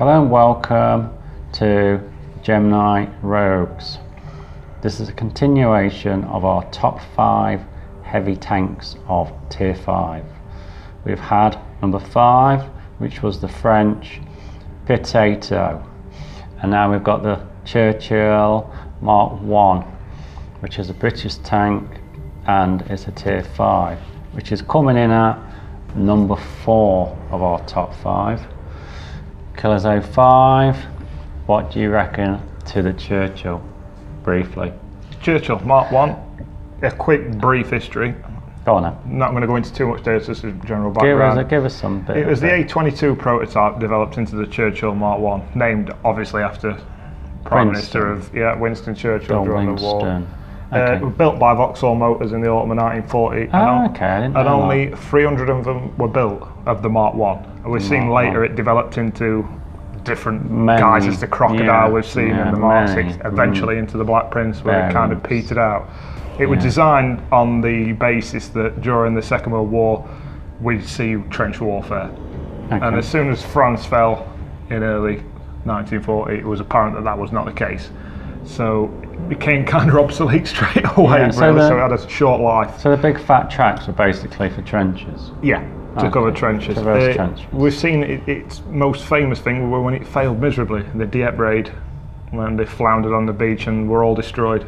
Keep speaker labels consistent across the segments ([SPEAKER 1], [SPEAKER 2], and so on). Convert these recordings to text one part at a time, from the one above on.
[SPEAKER 1] Hello and welcome to Gemini Rogues. This is a continuation of our top 5 heavy tanks of tier 5. We've had number 5, which was the French Potato, and now we've got the Churchill Mk1, which is a British tank and it's a tier 5, which is coming in at number 4 of our top 5. Killers 05, what do you reckon to the Churchill, briefly?
[SPEAKER 2] Churchill Mk1, a quick brief history.
[SPEAKER 1] Go on then.
[SPEAKER 2] I'm not going to go into too much data, just a general background.
[SPEAKER 1] Give us some bit.
[SPEAKER 2] It was the A22 prototype developed into the Churchill Mk1, named obviously after Prime Minister of Winston Churchill during the war.
[SPEAKER 1] Okay.
[SPEAKER 2] Built by Vauxhall Motors in the autumn of 1940.
[SPEAKER 1] And
[SPEAKER 2] only 300 of them were built of the Mk1. And we've seen later it developed into different guises, the Crocodile we've seen in the Mark 6, eventually into the Black Prince, where it kind of petered out. It was designed on the basis that during the Second World War we'd see trench warfare. And as soon as France fell in early 1940, it was apparent that that was not the case. So it became kind of obsolete straight away, so it had a short life.
[SPEAKER 1] So the big fat tracks were basically for trenches?
[SPEAKER 2] Yeah, to cover trenches. We've seen its most famous thing were when it failed miserably, the Dieppe raid, when they floundered on the beach and were all destroyed.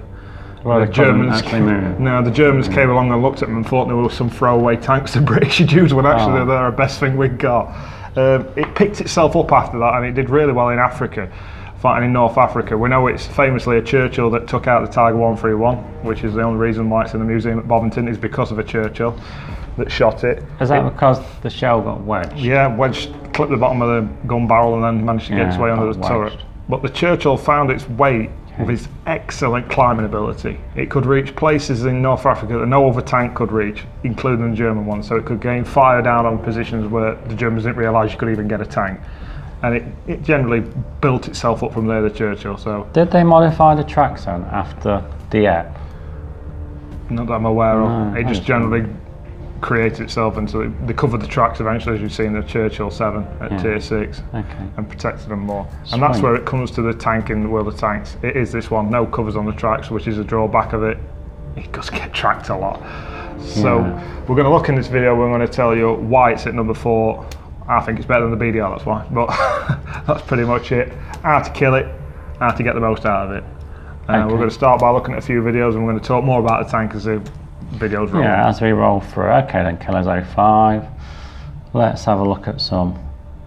[SPEAKER 1] Well,
[SPEAKER 2] the Germans came along and looked at them and thought there were some throwaway tanks the British would use, when actually they're the best thing we'd got. It picked itself up after that, and it did really well in Africa, fighting in North Africa. We know it's famously a Churchill that took out the Tiger 131, which is the only reason why it's in the museum at Bovington, is because of a Churchill that shot it.
[SPEAKER 1] Is that because the shell got wedged?
[SPEAKER 2] Yeah, clipped the bottom of the gun barrel and then managed to get its way under the turret. But the Churchill found its weight with its excellent climbing ability. It could reach places in North Africa that no other tank could reach, including the German one. So it could gain fire down on positions where the Germans didn't realise you could even get a tank. And it generally built itself up from there, the Churchill. So
[SPEAKER 1] did they modify the tracks then after Dieppe?
[SPEAKER 2] Not that I'm aware of. It just generally created itself, and so they covered the tracks eventually, as you've seen the Churchill 7 at tier 6, and protected them more. Sweet. And that's where it comes to the tank in the world of tanks. It is this one, no covers on the tracks, which is a drawback of it. It does get tracked a lot. So we're going to look in this video, we're going to tell you why it's at number 4. I think it's better than the BDR, that's why. But that's pretty much it. How to kill it, how to get the most out of it. We're going to start by looking at a few videos, and we're going to talk more about the tank as the videos roll. Yeah,
[SPEAKER 1] as we roll through. Okay then, Killers 05. Let's have a look at some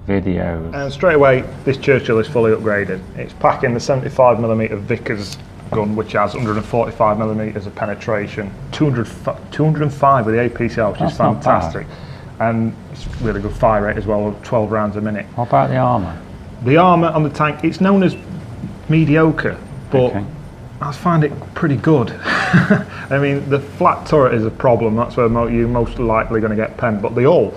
[SPEAKER 1] videos.
[SPEAKER 2] And straight away, this Churchill is fully upgraded. It's packing the 75mm Vickers gun, which has 145mm of penetration, 205 with the APCR, which is fantastic. And it's really good fire rate as well, 12 rounds a minute.
[SPEAKER 1] What about the armour?
[SPEAKER 2] The armour on the tank, it's known as mediocre, but I find it pretty good. I mean, the flat turret is a problem, that's where you're most likely going to get penned, but the hull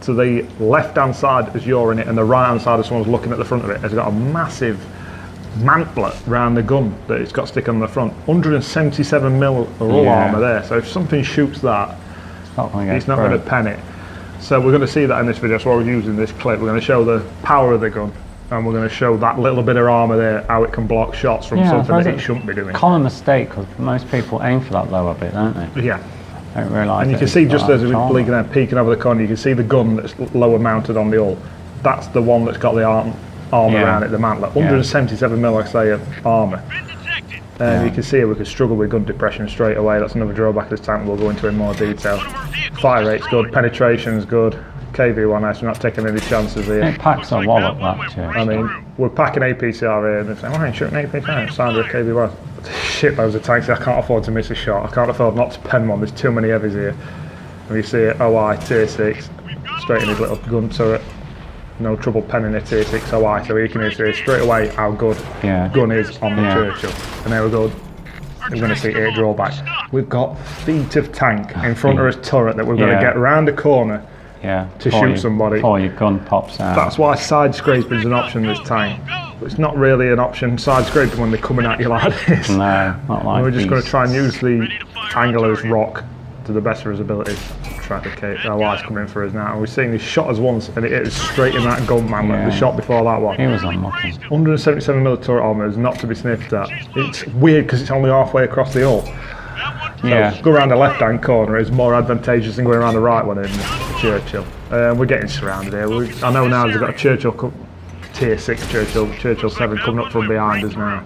[SPEAKER 2] to the left hand side as you're in it, and the right hand side as someone's looking at the front of it, has got a massive mantlet round the gun that it's got sticking on the front. 177mm hull armour there, so if something shoots that, it's not going to pen it. So we're going to see that in this video. So we're using this clip, we're going to show the power of the gun, and we're going to show that little bit of armour there, how it can block shots from something that it shouldn't be doing.
[SPEAKER 1] Common mistake, because most people aim for that lower bit, don't they?
[SPEAKER 2] Yeah.
[SPEAKER 1] Don't realise.
[SPEAKER 2] And you can see just as we're bleeding there, peeking over the corner, you can see the gun that's lower mounted on the hull. That's the one that's got the armour around it, the mantlet. 177mm, like I say, of armour. And you can see we could struggle with gun depression straight away. That's another drawback of this tank we'll go into in more detail. Fire rate's good, penetration's good. KV1 nice, we're not taking any chances here.
[SPEAKER 1] It packs a wallop, that too.
[SPEAKER 2] I mean, we're packing APCR here, and they're saying, why ain't shooting APCR? It's under a KV1. Shitloads of tanks, I can't afford to miss a shot. I can't afford not to pen one, there's too many heavies here. And you see it, OI, tier 6, straight in his little gun turret. No trouble penning a tier 6 OI, so you can see straight away how good gun is on the Churchill. And there we go, we're going to see 8 drawbacks. We've got feet of tank in front of his turret that we're going to get round the corner to shoot somebody.
[SPEAKER 1] Before your gun pops out.
[SPEAKER 2] That's why side scraping is an option in this tank. But it's not really an option, side scraping, when they're coming at you like this.
[SPEAKER 1] No, not like
[SPEAKER 2] We're just going to try and use the angle of this rock to the best of his abilities. Track the cake. Our wife's coming for us now. And we've seen he shot us once and it hit us straight in that gun, man. Like the shot before that one.
[SPEAKER 1] He was unlucky.
[SPEAKER 2] 177mm turret armour is not to be sniffed at. It's weird because it's only halfway across the hull. So go around the left-hand corner is more advantageous than going around the right one in Churchill. We're getting surrounded here. I know now they've got a Churchill Tier 6 Churchill 7 coming up from behind us now.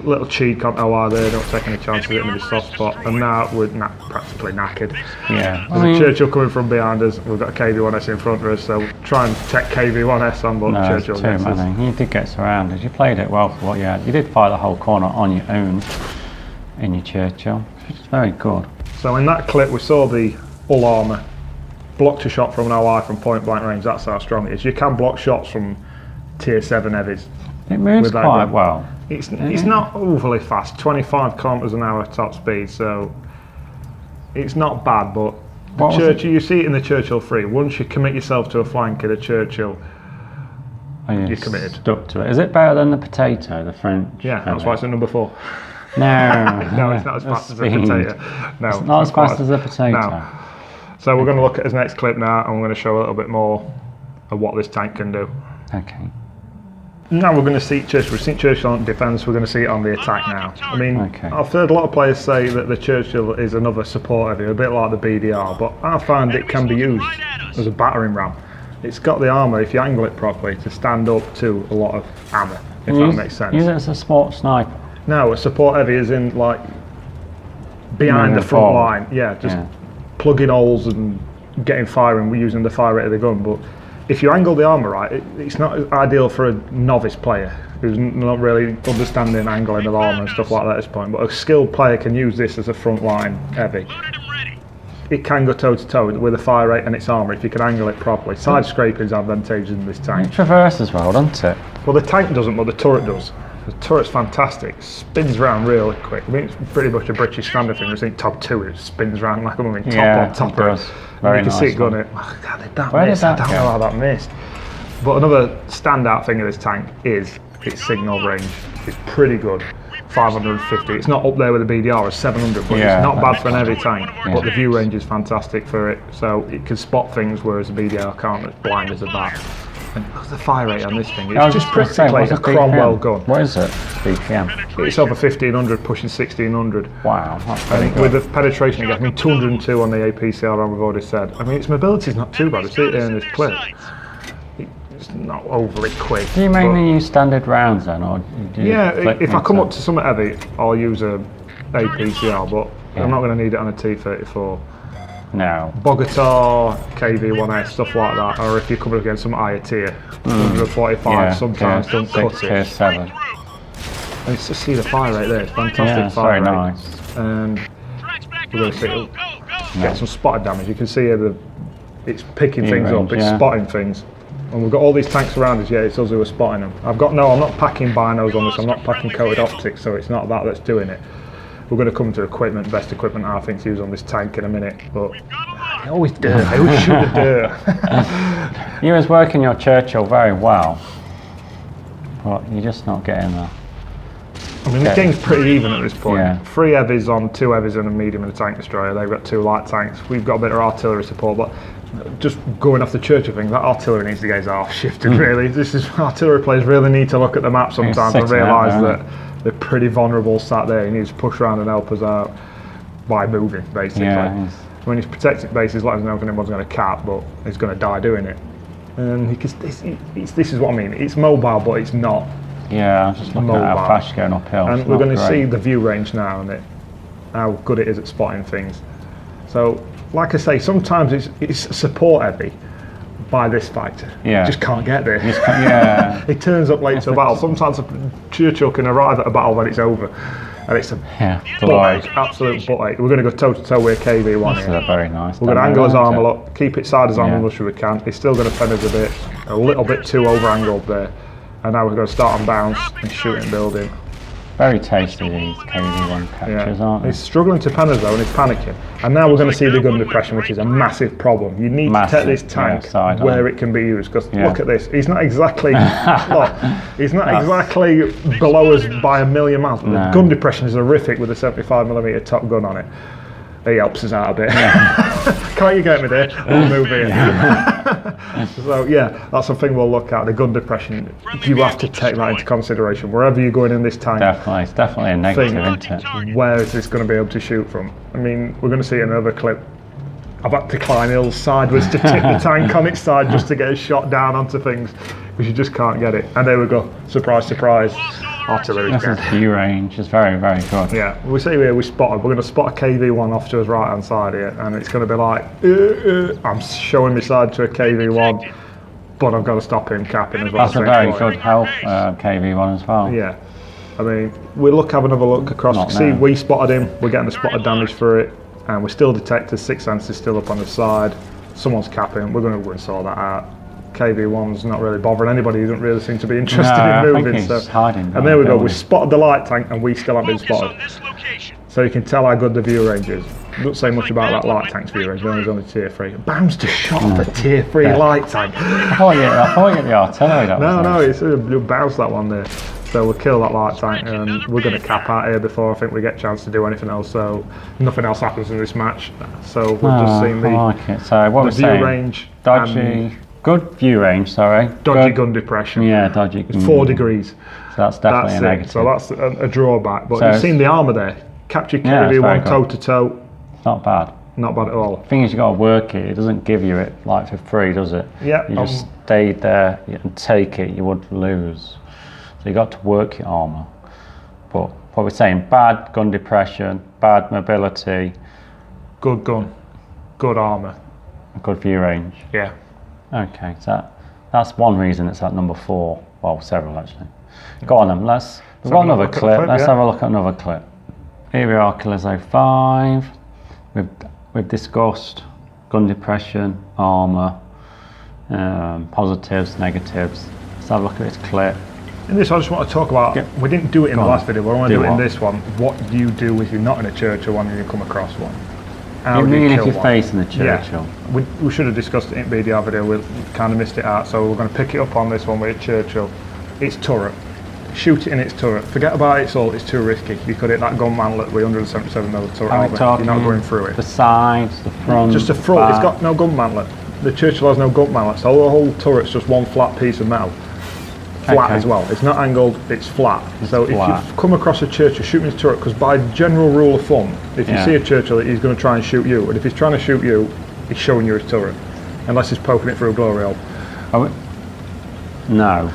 [SPEAKER 2] Little cheek on OR there, don't take any chances of hitting the soft spot. And now we're practically knackered.
[SPEAKER 1] Yeah.
[SPEAKER 2] There's a Churchill coming from behind us. We've got a KV-1S in front of us, so try and check KV-1S on, but
[SPEAKER 1] no,
[SPEAKER 2] Churchill gets us.
[SPEAKER 1] You did get surrounded. You played it well for what you had. You did fire the whole corner on your own in your Churchill, which is very good.
[SPEAKER 2] So in that clip we saw the hull armour. Blocked a shot from an OI from point blank range, that's how strong it is. You can block shots from Tier 7 heavies.
[SPEAKER 1] It moves quite well.
[SPEAKER 2] It's not overly fast, 25 kilometres an hour top speed, so it's not bad, but you see it in the Churchill 3. Once you commit yourself to a flank in a Churchill, you're committed.
[SPEAKER 1] Stuck to it. Is it better than the potato, the French?
[SPEAKER 2] Yeah, that's why it's at number 4.
[SPEAKER 1] No.
[SPEAKER 2] No, it's not as fast as a potato. No,
[SPEAKER 1] it's not as fast as a potato.
[SPEAKER 2] No. So we're going to look at his next clip now, and we're going to show a little bit more of what this tank can do.
[SPEAKER 1] Okay.
[SPEAKER 2] Now we're going to see Churchill. We've seen Churchill on defence, we're going to see it on the attack now. I mean, I've heard a lot of players say that the Churchill is another support heavy, a bit like the BDR, but I find it can be used as a battering ram. It's got the armour, if you angle it properly, to stand up to a lot of ammo, if that makes sense.
[SPEAKER 1] Use it as a sport sniper?
[SPEAKER 2] No, a support heavy is in, like, behind the front line. Yeah, just plugging holes and getting firing. We're using the fire rate of the gun, but if you angle the armour right, it's not ideal for a novice player who's not really understanding angling of armour and stuff like that at this point, but a skilled player can use this as a front line heavy. It can go toe to toe with a fire rate and its armour if you can angle it properly. Side scraping is advantageous in this tank.
[SPEAKER 1] It traverses well, doesn't it?
[SPEAKER 2] Well, the tank doesn't, but the turret does. The turret's fantastic, spins around really quick. I mean, it's pretty much a British standard thing. I think top 2 it spins around like I'm top on top.
[SPEAKER 1] Very
[SPEAKER 2] you can see it going in. Oh, God, I don't know how that missed. But another standout thing of this tank is its signal range. It's pretty good. 550. It's not up there with the BDR, it's 700, but it's not bad for an heavy tank. But the view range is fantastic for it, so it can spot things whereas the BDR can't, as blind as a bat. And look at the fire rate on this thing. It's just practically a Cromwell gun.
[SPEAKER 1] What is it? BPM?
[SPEAKER 2] It's over 1500, pushing 1600.
[SPEAKER 1] Wow, that's very good.
[SPEAKER 2] With the penetration it gets, 202 on the APCR round, we've already said. I mean, its mobility's not too bad. I see it in this clip. It's not overly quick.
[SPEAKER 1] Do you mainly use standard rounds then, or do you
[SPEAKER 2] if I come up to something heavy, I'll use a APCR, but I'm not going to need it on a T34.
[SPEAKER 1] No.
[SPEAKER 2] Bogota, KV-1S, stuff like that, or if you're coming against some higher tier, 145 sometimes don't cut it.
[SPEAKER 1] Tier 7.
[SPEAKER 2] And it's just see the fire rate there, it's fantastic fire rate.
[SPEAKER 1] Very nice.
[SPEAKER 2] And we're going to see get some spotted damage. You can see here it's picking things up, it's spotting things. And we've got all these tanks around us, it's us who are spotting them. I'm not packing binos on this, I'm not packing coated optics, so it's not that that's doing it. We're going to come to equipment, best equipment I think to use on this tank in a minute, but I always shoot the dirt.
[SPEAKER 1] You was working your Churchill very well, but you're just not getting there.
[SPEAKER 2] I mean, the game's pretty even at this point. 3 heavies on 2 heavies and a medium and a tank destroyer. They've got 2 light tanks. We've got a bit of artillery support, but just going off the Churchill thing, that artillery needs to get half shifted really. This is artillery players really need to look at the map sometimes and realise that they're pretty vulnerable sat there. You need to push around and help us out by moving, basically. When he's protecting bases, let us know if anyone's going to cap, but he's going to die doing it. And this is what I mean. It's mobile, but it's not.
[SPEAKER 1] Yeah, I'm just looking at how fast you're going uphill.
[SPEAKER 2] And we're going to see the view range now and how good it is at spotting things. So, like I say, sometimes it's support heavy by this fighter. You just can't get there. It turns up late to a battle. Sometimes a Churchill can arrive at a battle when it's over. And it's a butt ache, absolute butt ache. We're going to go toe to toe with a KV-1 here.
[SPEAKER 1] That's very nice.
[SPEAKER 2] We're going to angle his armour up, keep it side as armour as we can. He's still going to fend us a little bit too over angled there. And now we're going to start on bounce and shoot and building.
[SPEAKER 1] Very tasty, these KV-1 captures, aren't they?
[SPEAKER 2] He's struggling to pen us though, and he's panicking. And now we're going to see the gun depression, which is a massive problem. You need to take this tank where it can be used, because look at this. He's not exactly he's not exactly below us by a million miles. But the gun depression is horrific with a 75mm top gun on it. He helps us out a bit. Can't you get me there? We'll move in. So yeah, that's something we'll look at. The gun depression, you have to take that into consideration wherever you're going in this tank.
[SPEAKER 1] Definitely, it's definitely a negative, isn't it?
[SPEAKER 2] Where is this going to be able to shoot from? I mean, we're going to see another clip. I've had to climb hills sideways to tip the tank on its side just to get a shot down onto things, because you just can't get it. And there we go. Surprise, surprise. Artillery.
[SPEAKER 1] This is view range. It's very, very good.
[SPEAKER 2] Yeah, we see here we're going to spot a KV1 off to his right hand side here, and it's going to be like, I'm showing my side to a KV1, but I've got to stop him capping as well.
[SPEAKER 1] That's a very good health KV1 as well.
[SPEAKER 2] Yeah, I mean, we'll have another look across. See, we spotted him. We're getting a spot of damage for it, and we're still detected. 6 sensors still up on the side. Someone's capping. We're going to go and sort that out. KV1's not really bothering anybody. He doesn't really seem to be interested in moving.
[SPEAKER 1] I think he's hiding.
[SPEAKER 2] And there we go. We spotted the light tank, and we still haven't been spotted. So you can tell how good the view range is. Don't say much about that light tank's view range. It's only tier 3. Bounds to shot off a tier 3 light tank.
[SPEAKER 1] I thought you get the artillery.
[SPEAKER 2] No, it's a bounce that one there. So we'll kill that light tank, and we're going to cap out here before I think we get a chance to do anything else. So nothing else happens in this match. So we'll just see the view range.
[SPEAKER 1] Dodgy. Good view range, sorry.
[SPEAKER 2] Dodgy gun depression.
[SPEAKER 1] Yeah, dodgy.
[SPEAKER 2] It's 4 degrees.
[SPEAKER 1] So that's definitely a negative.
[SPEAKER 2] So that's a drawback. But you've seen the armour there. Capture KV1 toe to toe.
[SPEAKER 1] It's not bad.
[SPEAKER 2] Not bad at all.
[SPEAKER 1] The thing is, you got to work it. It doesn't give you it like for free, does it?
[SPEAKER 2] Yeah.
[SPEAKER 1] You just stayed there and take it, you would lose. So you got to work your armour. But what we're saying, bad gun depression, bad mobility.
[SPEAKER 2] Good gun, good armour.
[SPEAKER 1] Good view range.
[SPEAKER 2] Yeah.
[SPEAKER 1] Okay, so that's one reason it's at number 4. Well, several actually. Go on then, we've got another clip. Let's have a look at another clip. Here we are, Killer 5. We've discussed gun depression, armour, positives, negatives. Let's have a look at this clip.
[SPEAKER 2] In this, I just want to talk about, we didn't do it in the last video, but I want to do it in this one. What do you do if you're not in a Churchill one and you come across one?
[SPEAKER 1] How do you mean if you're facing the Churchill?
[SPEAKER 2] Yeah. We should have discussed it in BDR video, we kind of missed it out, so we're going to pick it up on this one with Churchill. It's turret. Shoot it in its turret. Forget about its all, it's too risky. You could hit that gun mantlet with 177mm turret. You're not going through it.
[SPEAKER 1] The sides, the front.
[SPEAKER 2] Just the front, it's got no gun mantlet. The Churchill has no gun mantlet, so the whole turret's just one flat piece of metal. Flat as well. It's not angled, it's flat. So if you come across a Churchill, shoot his turret, because by general rule of thumb, if you see a Churchill, he's going to try and shoot you. And if he's trying to shoot you, he's showing you his turret. Unless he's poking it through a glory hole.
[SPEAKER 1] No.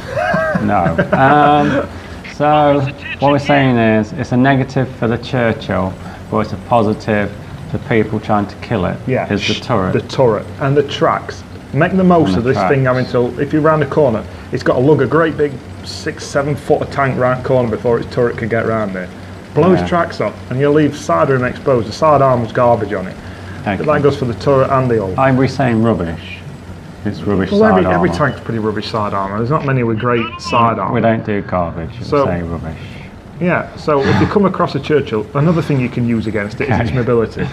[SPEAKER 1] So what we're saying is, it's a negative for the Churchill, but it's a positive for people trying to kill it.
[SPEAKER 2] Yeah.
[SPEAKER 1] Is the turret.
[SPEAKER 2] The turret. And the tracks. Make the most of this thing having to, if you're round the corner, it's got to lug a great big 6-7 foot of tank round the corner before its turret can get round there. Blow his tracks off and you'll leave side rim exposed. The side armor's garbage on it. But that goes for the turret and the hull.
[SPEAKER 1] Are we saying rubbish? It's rubbish side armor.
[SPEAKER 2] Every tank's pretty rubbish side armor. There's not many with great side armor.
[SPEAKER 1] We don't do garbage, we say rubbish.
[SPEAKER 2] Yeah, so if you come across a Churchill, another thing you can use against it is its mobility.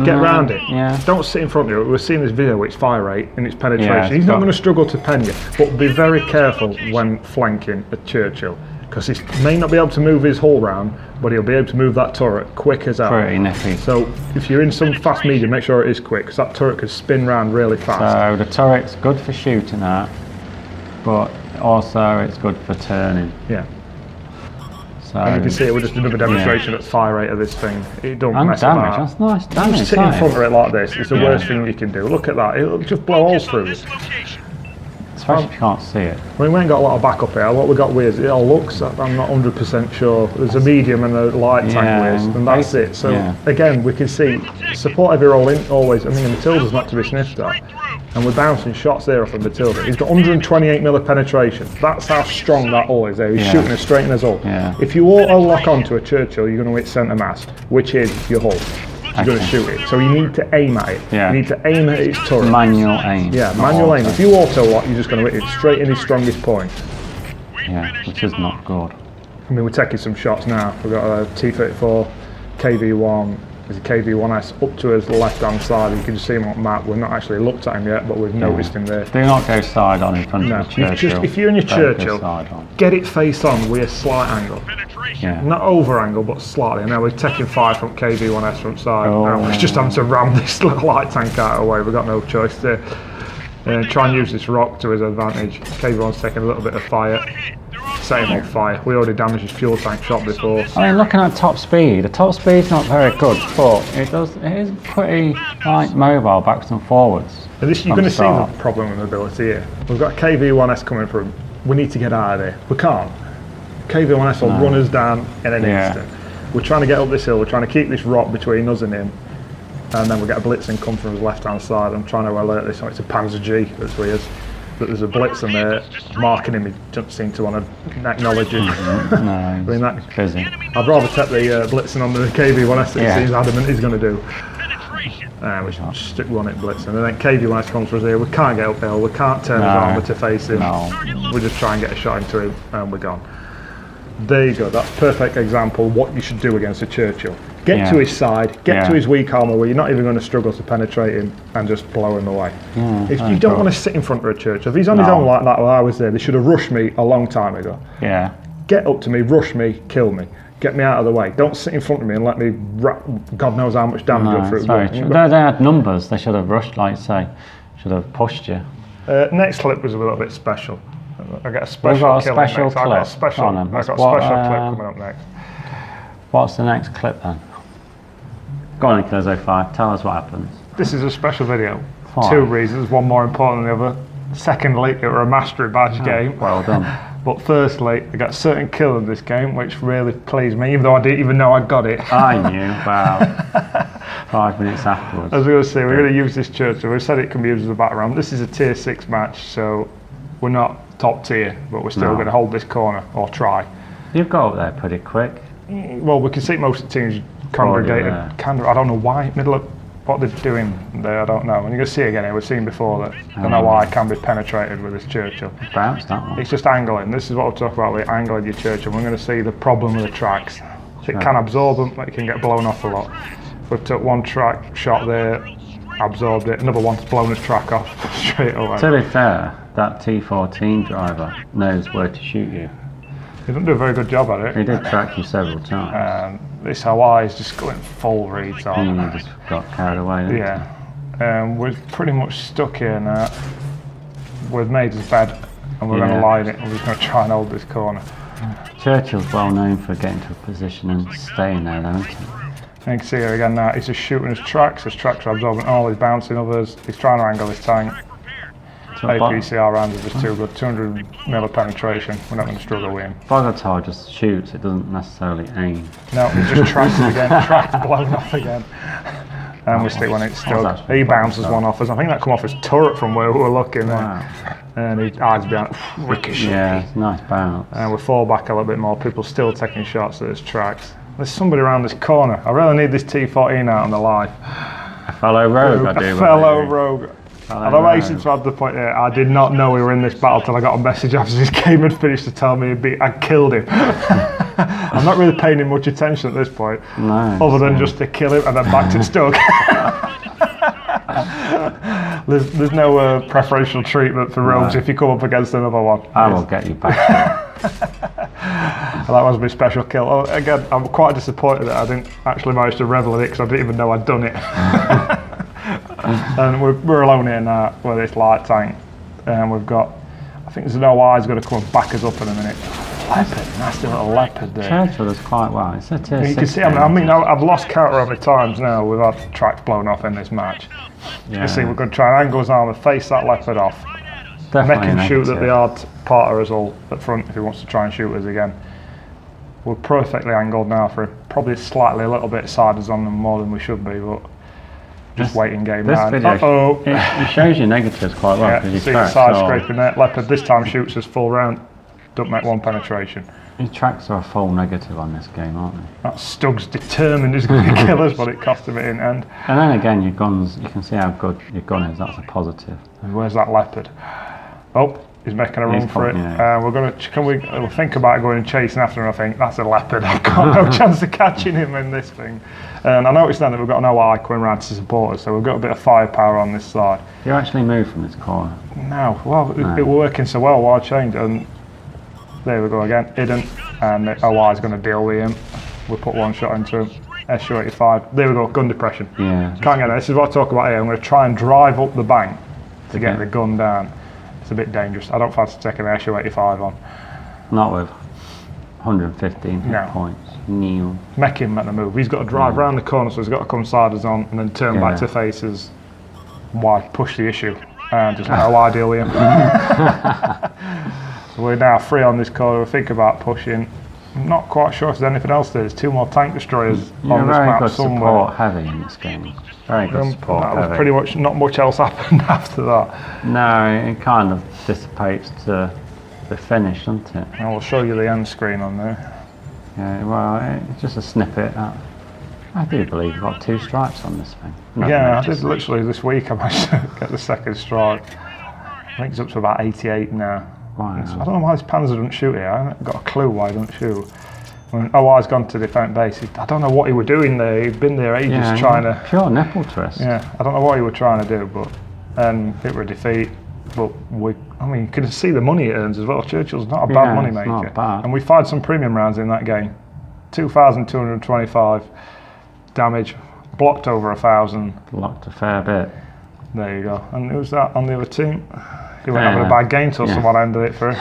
[SPEAKER 2] Get round it. Yeah. Don't sit in front of you. We're seeing this video with its fire rate and its penetration. He's not going to struggle to pen you, but be very careful when flanking a Churchill, because he may not be able to move his hull round, but he'll be able to move that turret quick as hell.
[SPEAKER 1] Pretty nippy.
[SPEAKER 2] So if you're in some fast medium, make sure it is quick, because that turret could spin round really fast.
[SPEAKER 1] So the turret's good for shooting at, but also it's good for turning.
[SPEAKER 2] Yeah.
[SPEAKER 1] So,
[SPEAKER 2] and you can see it with just another demonstration at fire rate of this thing. It don't mess
[SPEAKER 1] damage.
[SPEAKER 2] about.
[SPEAKER 1] That's nice damage.
[SPEAKER 2] Just sit in front of it like this. It's the worst thing you can do. Look at that. It'll just blow holes through it.
[SPEAKER 1] Especially if you can't see it.
[SPEAKER 2] We ain't got a lot of backup here. What we got with it all looks, I'm not 100% sure. There's a medium and a light tank with, and that's it. So again, we can see support heavy roll in always. I mean, the Matilda's not to be sniffed at. And we're bouncing shots there off of Matilda. He's got 128mm penetration. That's how strong that hull is there. He's shooting it straight in his hull. If you auto lock onto a Churchill, you're going to hit centre mast, which is your hull. You're going to shoot it. So you need to aim at it. You need to aim at its turret.
[SPEAKER 1] Manual aim.
[SPEAKER 2] Yeah, manual aim. If you auto lock, you're just going to hit it straight in his strongest point.
[SPEAKER 1] Yeah, which is not good.
[SPEAKER 2] I mean, we're taking some shots now. We've got a T-34, KV1, There's a KV-1S up to his left-hand side. You can see him on the map. We've not actually looked at him yet, but we've noticed him there.
[SPEAKER 1] Do not go side on in front of the Churchill.
[SPEAKER 2] If you're in your Churchill, get it face on with a slight angle.
[SPEAKER 1] Yeah.
[SPEAKER 2] Not over angle, but slightly. And now we're taking fire from KV-1S front side.
[SPEAKER 1] Oh.
[SPEAKER 2] And we're just having to ram this little light tank out of the way. We've got no choice there. And try and use this rock to his advantage. KV-1's taking a little bit of fire. Set him on fire. We already damaged his fuel tank shot before.
[SPEAKER 1] I mean, looking at top speed, the top speed's not very good, but it is pretty mobile backwards and forwards.
[SPEAKER 2] And this, you're going to see the problem with mobility here. We've got KV-1S coming through. We need to get out of there. We can't. KV-1S will run us down in an instant. We're trying to get up this hill. We're trying to keep this rock between us and him. And then we get a blitzing come from his left-hand side. I'm trying to alert this. It's a Panzer G. That's weird. But there's a blitz in there marking him. He doesn't seem to want to acknowledge it.
[SPEAKER 1] No,
[SPEAKER 2] I mean, that's
[SPEAKER 1] busy.
[SPEAKER 2] I'd rather take the blitzing on the KV-1S that he seems adamant he's going to do. We just stick one at blitzing. And then KV-1S comes for us here. We can't get uphill. We can't turn his armour to face him. We just try and get a shot into him and we're gone. There you go. That's a perfect example of what you should do against a Churchill. Get to his side, get to his weak armour where you're not even going to struggle to penetrate him and just blow him away. If you don't want to sit in front of a Churchill, if he's on his own like that while I was there, they should have rushed me a long time ago. Get up to me, rush me, kill me. Get me out of the way. Don't sit in front of me and let me, God knows how much damage you'll through.
[SPEAKER 1] They had numbers, they should have rushed, like say, should have pushed you.
[SPEAKER 2] Next clip was a little bit special. I got a special
[SPEAKER 1] clip.
[SPEAKER 2] I got a special clip coming up next.
[SPEAKER 1] What's the next clip then? Go on, Killers 05, tell us what happens.
[SPEAKER 2] This is a special video. Two reasons, one more important than the other. Secondly, it was a mastery badge game.
[SPEAKER 1] Well done.
[SPEAKER 2] But firstly, I got a certain kill in this game, which really pleased me, even though I didn't even know I got it.
[SPEAKER 1] I knew, wow. 5 minutes afterwards.
[SPEAKER 2] As we were going to say, we're going to use this Churchill. We said it can be used as a battle ram. This is a tier 6 match, so we're not top tier, but we're still going to hold this corner, or try.
[SPEAKER 1] You've got up there pretty quick.
[SPEAKER 2] Well, we can see most of the teams congregated. I don't know why, middle of what they're doing there, I don't know. And you can see again here, we've seen before that I don't know why it can be penetrated with this Churchill.
[SPEAKER 1] Perhaps that one.
[SPEAKER 2] It's just angling. This is what we'll talk about with angling your Churchill. We're going to see the problem with the tracks. It can absorb them, but it can get blown off a lot. We took one track shot there, absorbed it, another one's blown his track off straight away.
[SPEAKER 1] To be fair, that T14 driver knows where to shoot you.
[SPEAKER 2] He didn't do a very good job at it.
[SPEAKER 1] He did track you several times.
[SPEAKER 2] This Hawaii is just going full reads on.
[SPEAKER 1] He just got carried away.
[SPEAKER 2] We're pretty much stuck here now. We've made his bed and we're going to lie in it and we're just going to try and hold this corner.
[SPEAKER 1] Churchill's well known for getting to a position and staying there, though, isn't he?
[SPEAKER 2] You can see here again now, he's just shooting his tracks are absorbing all, he's bouncing others, he's trying to angle his tank. APCR rounds are just too good, 200 mil of penetration, we're not going to struggle with him.
[SPEAKER 1] Bogatar just shoots, it doesn't necessarily aim.
[SPEAKER 2] No, he just tracks it again, tracks blown off again. And we stick when it's stuck. He bounces one off us, I think that come off his turret from where we were looking there. And he hides behind, ricochet.
[SPEAKER 1] Yeah, it's a nice bounce.
[SPEAKER 2] And we fall back a little bit more, people still taking shots at his tracks. There's somebody around this corner, I really need this T14 out on the live.
[SPEAKER 1] A fellow rogue, I do.
[SPEAKER 2] A fellow rogue. Although I hasten to add the point here, I did not know we were in this battle till I got a message after this game had finished to tell me I'd killed him. I'm not really paying him much attention at this point, other than just to kill him and then back to Stoke. There's no preferential treatment for rogues if you come up against another one.
[SPEAKER 1] I will get you back.
[SPEAKER 2] That was my special kill. Oh, again, I'm quite disappointed that I didn't actually manage to revel in it because I didn't even know I'd done it. And we're alone here now with this light tank, and we've got, I think there's no eyes going to come and back us up in a minute. Leopard, nasty little leopard there.
[SPEAKER 1] Churchill does quite well. It's a tier 6.
[SPEAKER 2] You can see, I've lost count how many times now we've had tracks blown off in this match. You can see we're going to try and angle his armour, face that leopard off, make him shoot at the hard part of us all at front if he wants to try and shoot us again. We're perfectly angled now for him. Probably slightly a little bit siders on them more than we should be, but just waiting game now.
[SPEAKER 1] Video, it shows your negatives quite well.
[SPEAKER 2] Yeah, see the side scraping there. Leopard this time shoots us full round. Don't make one penetration.
[SPEAKER 1] Your tracks are a full negative on this game, aren't they?
[SPEAKER 2] That Stug's determined he's going to kill us, but it cost him it in end.
[SPEAKER 1] And then again, your guns, you can see how good your gun is. That's a positive.
[SPEAKER 2] And where's that leopard? Oh, He's making a run
[SPEAKER 1] He's
[SPEAKER 2] for it.
[SPEAKER 1] yeah.
[SPEAKER 2] We'll think about going and chasing after him. I think that's a leopard. I've got no chance of catching him in this thing. And I noticed then that we've got an OI coming round to support us, so we've got a bit of firepower on this side.
[SPEAKER 1] You actually moved from this corner?
[SPEAKER 2] No, well, it was working so well while I chained, and there we go again, hidden, and the OI is going to deal with him. We'll put one shot into him. SU-85. There we go, gun depression.
[SPEAKER 1] Yeah.
[SPEAKER 2] Can't get there. This is what I talk about here. I'm going to try and drive up the bank to get the gun down. It's a bit dangerous. I don't fancy taking the SU-85 on.
[SPEAKER 1] Not with 115 hit points. New.
[SPEAKER 2] Make him make the move. He's got to drive round the corner, so he's got to come side us on and then turn back to face us. Why push the issue? And just how I deal with him. So we're now free on this corner. We think about pushing. I'm not quite sure if there's anything else there. There's 2 more tank destroyers on this map somewhere.
[SPEAKER 1] Support heavy in this game. Very good support heavy.
[SPEAKER 2] Pretty much not much else happened after that.
[SPEAKER 1] No, it kind of dissipates to the finish, doesn't it?
[SPEAKER 2] I will show you the end screen on there.
[SPEAKER 1] Yeah, well, it's just a snippet. I do believe you've got 2 strikes on this thing.
[SPEAKER 2] Yeah, I did literally this week. I managed to get the 2nd strike. I think it's up to about 88 now.
[SPEAKER 1] Wow.
[SPEAKER 2] I don't know why this Panzer doesn't shoot here. I haven't got a clue why he doesn't shoot. When OI's gone to defend base, I don't know what he was doing there. He'd been there ages trying to...
[SPEAKER 1] Pure nipple twist.
[SPEAKER 2] Yeah, I don't know what he was trying to do, but it was a defeat. But you can see the money it earns as well. Churchill's not a bad money maker.
[SPEAKER 1] Not bad.
[SPEAKER 2] And we fired some premium rounds in that game. 2,225 damage, blocked over 1,000.
[SPEAKER 1] Blocked a fair bit.
[SPEAKER 2] There you go. And who's that on the other team? He went having a bad game till someone ended it for him.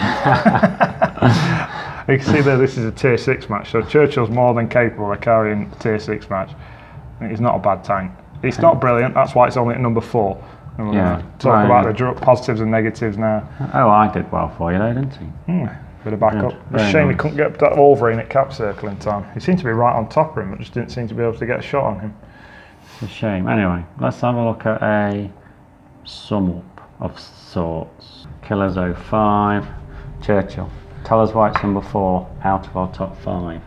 [SPEAKER 2] You can see there, this is a tier 6 match, so Churchill's more than capable of carrying a tier 6 match. He's not a bad tank. It's not brilliant, that's why it's only at number 4. And we're going to talk about the positives and negatives now.
[SPEAKER 1] Oh, I did well for you though, didn't he?
[SPEAKER 2] Bit of backup. It's a shame he couldn't get that Wolverine at cap circle in time. He seemed to be right on top of him, but just didn't seem to be able to get a shot on him.
[SPEAKER 1] It's a shame. Anyway, let's have a look at a sum up of sorts. Killers 05, Churchill. Tell us why it's number 4 out of our top 5.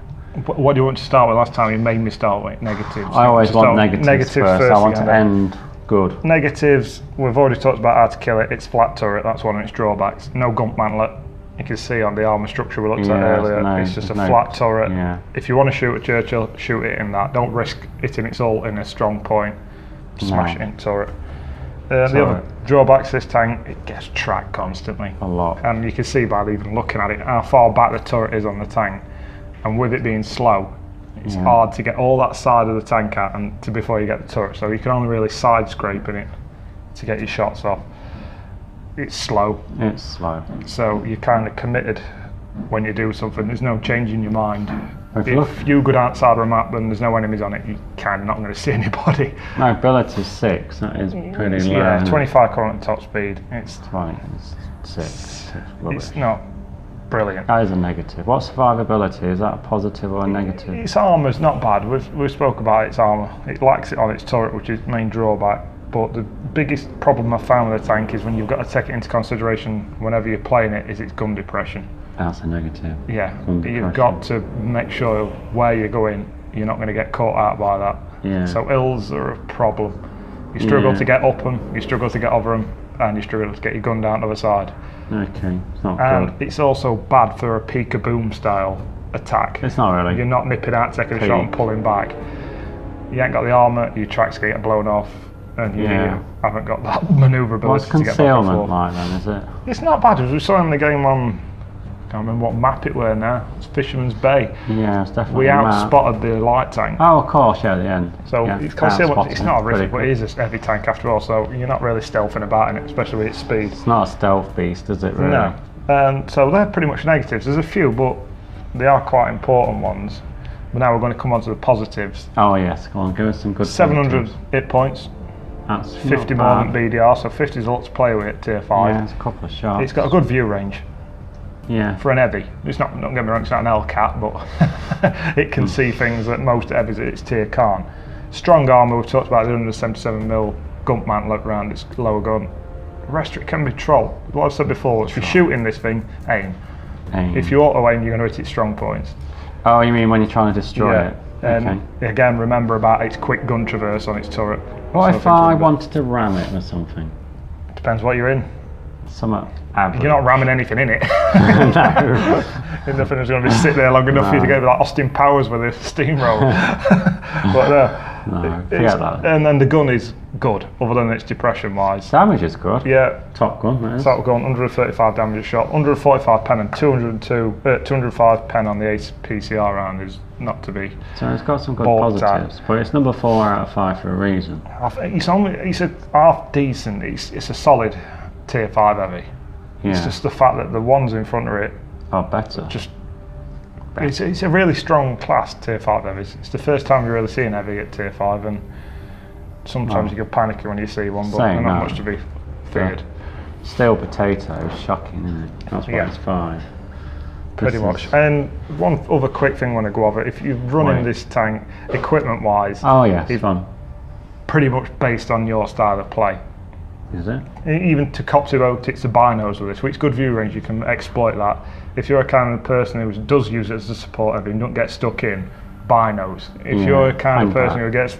[SPEAKER 2] What do you want to start with? Last time you made me start with negatives.
[SPEAKER 1] I always want negatives first. I want to end good.
[SPEAKER 2] Negatives, we've already talked about how to kill it. It's flat turret, that's one of its drawbacks. No gump mantlet. You can see on the armour structure we looked at earlier, it's just a flat turret. Yeah. If you want to shoot at Churchill, shoot it in that. Don't risk hitting its ult in a strong point. Smash it in turret. The other drawbacks this tank, it gets tracked constantly.
[SPEAKER 1] A lot.
[SPEAKER 2] And you can see by even looking at it how far back the turret is on the tank. And with it being slow, it's hard to get all that side of the tank out before you get the turret. So you can only really side scraping it to get your shots off. It's slow.
[SPEAKER 1] It's slow.
[SPEAKER 2] So you're kind of committed when you do something. There's no change in your mind. If you go outside of a map and there's no enemies on it, you're kind of not going to see anybody.
[SPEAKER 1] Mobility 6, that is pretty low.
[SPEAKER 2] Yeah, 25 current top speed. It's
[SPEAKER 1] 6.
[SPEAKER 2] It's not brilliant.
[SPEAKER 1] That is a negative. What's survivability? Is that a positive or a negative?
[SPEAKER 2] Its armour's not bad. We've spoke about its armour. It lacks it on its turret, which is the main drawback. But the biggest problem I found with the tank is when you've got to take it into consideration whenever you're playing it is its gun depression.
[SPEAKER 1] That's a negative.
[SPEAKER 2] Yeah, you've got to make sure where you're going, you're not going to get caught out by that.
[SPEAKER 1] Yeah.
[SPEAKER 2] So ills are a problem. You struggle to get up them, you struggle to get over them, and you struggle to get your gun down to the side.
[SPEAKER 1] Okay, it's not
[SPEAKER 2] and
[SPEAKER 1] good.
[SPEAKER 2] It's also bad for a peek-a-boom style attack.
[SPEAKER 1] It's not really.
[SPEAKER 2] You're not nipping out, taking a shot and pulling back. You ain't got the armour, your tracks get blown off. And you haven't got that manoeuvrability to get back and forth.
[SPEAKER 1] What's concealment like then, is it?
[SPEAKER 2] It's not bad. We saw in the game on, I can't remember what map it were now. It's Fisherman's Bay.
[SPEAKER 1] Yeah, it's definitely
[SPEAKER 2] We outspotted the light tank.
[SPEAKER 1] Oh, of course, at the end.
[SPEAKER 2] So it's concealment. It's not a risk, but it is a heavy tank after all. So you're not really stealthing about in it, especially with its speed.
[SPEAKER 1] It's not a stealth beast, is it? Really?
[SPEAKER 2] No. So they're pretty much negatives. There's a few, but they are quite important ones. But now we're going to come on to the positives.
[SPEAKER 1] Oh yes, come on, give us some good.
[SPEAKER 2] 700 hit points.
[SPEAKER 1] That's
[SPEAKER 2] 50 more than BDR, so 50 is a lot to play with at tier 5.
[SPEAKER 1] Yeah, it's a couple of shots.
[SPEAKER 2] It's got a good view range.
[SPEAKER 1] Yeah.
[SPEAKER 2] For an heavy. It's not, don't get me wrong, it's not an L-cat, but it can see things that most heavies at its tier can't. Strong armour, we've talked about the 177mm gump mantlet round its lower gun. The rest of it can be troll. What I've said before, if you're shooting this thing, aim. If you auto aim, you're going to hit its strong points.
[SPEAKER 1] Oh, you mean when you're trying to destroy it?
[SPEAKER 2] And again, remember about its quick gun traverse on its turret.
[SPEAKER 1] What if I wanted to ram it or something?
[SPEAKER 2] Depends what you're in.
[SPEAKER 1] Somewhat average.
[SPEAKER 2] You're not ramming anything in it.
[SPEAKER 1] No.
[SPEAKER 2] Nothing is going to be sit there long enough for you to go like Austin Powers with a steamroll. But
[SPEAKER 1] no, forget that.
[SPEAKER 2] And then the gun is good, other than its depression wise.
[SPEAKER 1] Damage is good.
[SPEAKER 2] Yeah.
[SPEAKER 1] Top gun, that is.
[SPEAKER 2] Top gun, 135 damage a shot, 145 pen and 205 pen on the ace PCR round is not to be.
[SPEAKER 1] So it's got some good
[SPEAKER 2] balked
[SPEAKER 1] positives, but it's number 4 out of 5 for a reason.
[SPEAKER 2] It's a half decent. It's a solid tier 5 heavy.
[SPEAKER 1] Yeah.
[SPEAKER 2] It's just the fact that the ones in front of it
[SPEAKER 1] Oh, better.
[SPEAKER 2] just. It's a really strong class, tier 5 heavies. It's the first time you're really seeing heavy at tier 5, and sometimes you get panicky when you see one, but
[SPEAKER 1] Saying
[SPEAKER 2] they're not
[SPEAKER 1] that,
[SPEAKER 2] much to be feared.
[SPEAKER 1] Steel potato is shocking, isn't it? That's why
[SPEAKER 2] Yeah.
[SPEAKER 1] it's 5.
[SPEAKER 2] Pretty much. And one other quick thing when I go over, if you're running this tank, equipment wise,
[SPEAKER 1] Oh yes,
[SPEAKER 2] it's
[SPEAKER 1] fun.
[SPEAKER 2] pretty much based on your style of play.
[SPEAKER 1] Is it?
[SPEAKER 2] Even to cop to optics, the binos with this, which good view range, you can exploit that. If you're a kind of person who does use it as a support heavy and don't get stuck in, binos. If you're a kind of person who gets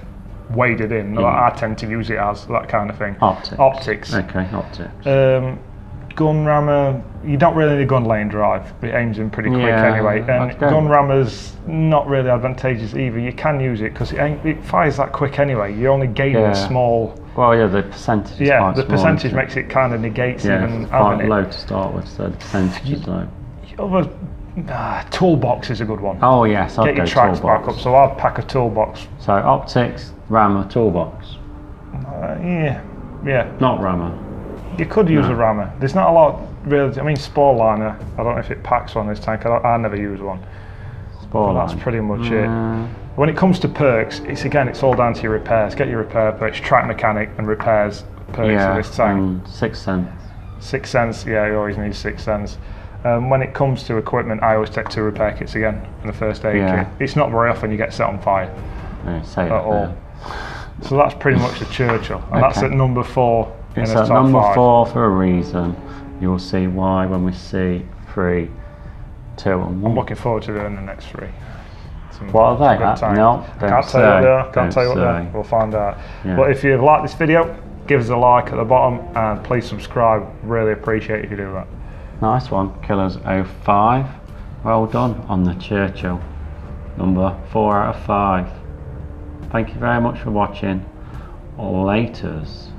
[SPEAKER 2] waded in, like I tend to use it as, that kind of thing.
[SPEAKER 1] Optics. Okay, optics.
[SPEAKER 2] Gun rammer, you don't really need a gun lane drive, it aims in pretty quick anyway. And gun rammer's not really advantageous either. You can use it because it fires that quick anyway. You only gain a small.
[SPEAKER 1] Well, yeah, the percentage is quite
[SPEAKER 2] the
[SPEAKER 1] small,
[SPEAKER 2] percentage makes it kind of negates even
[SPEAKER 1] quite
[SPEAKER 2] having
[SPEAKER 1] low
[SPEAKER 2] it.
[SPEAKER 1] to start with, so the percentage is low.
[SPEAKER 2] Other toolbox is a good one.
[SPEAKER 1] Oh yes, I'd
[SPEAKER 2] Get your
[SPEAKER 1] go
[SPEAKER 2] tracks
[SPEAKER 1] toolbox.
[SPEAKER 2] back up. So I'd pack a toolbox.
[SPEAKER 1] So optics, rammer, toolbox.
[SPEAKER 2] Yeah.
[SPEAKER 1] Not rammer.
[SPEAKER 2] You could use a rammer. There's not a lot really. I mean, spore liner. I don't know if it packs on this tank. I never use one.
[SPEAKER 1] Spore
[SPEAKER 2] That's
[SPEAKER 1] line.
[SPEAKER 2] pretty much it. When it comes to perks, it's all down to your repairs. Get your repair perks, track mechanic, and repairs perks of this tank.
[SPEAKER 1] 6 cents.
[SPEAKER 2] 6 cents. Yeah, you always need 6 cents. When it comes to equipment, I always take 2 repair kits again in the first aid kit. It's not very often you get set on fire
[SPEAKER 1] Say
[SPEAKER 2] at all. So that's pretty much the Churchill, and that's at number 4.
[SPEAKER 1] It's
[SPEAKER 2] in the
[SPEAKER 1] at
[SPEAKER 2] top
[SPEAKER 1] number
[SPEAKER 2] 5.
[SPEAKER 1] 4 for a reason. You'll see why when we see 3, 2 and 1.
[SPEAKER 2] I'm looking forward to doing the next 3.
[SPEAKER 1] What are they? No,
[SPEAKER 2] can't tell you what they are. Can't tell you what they are. We'll find out. But if you've liked this video, give us a like at the bottom and please subscribe. Really appreciate if you do that.
[SPEAKER 1] Nice one, Killers 05. Well done on the Churchill. Number 4 out of 5. Thank you very much for watching. Laters.